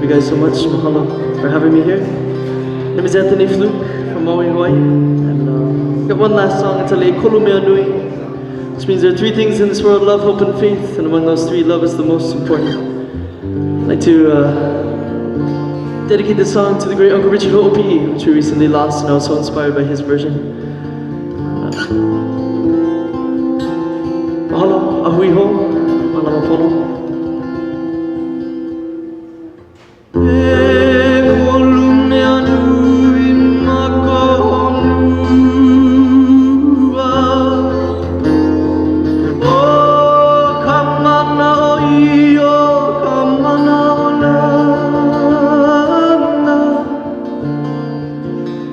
you guys so much. Mahalo for having me here. My name is Pfluke from Maui, Hawaii. And got one last song. It's Ekolu Mea Nui, which means there are three things in this world: love, hope, and faith. And among those three, love is the most important. I'd like to dedicate this song to the great Uncle Richard Ho'opi'i, which we recently lost, and I was so inspired by his version. Mahalo, ahui ho, malama pono. Ekolu mea nui makonua, o kamana o io, kamana o lana,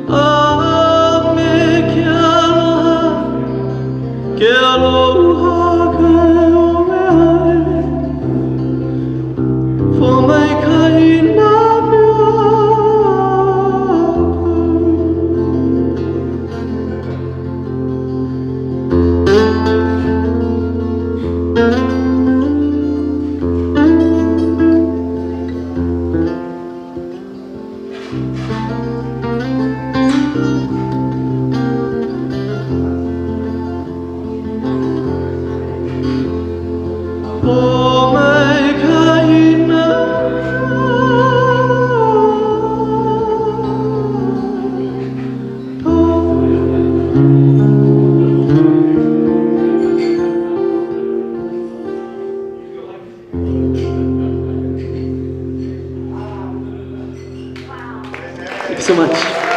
a me ke aloha ka o me hai, for my kaina for my kaina. Thank you so much.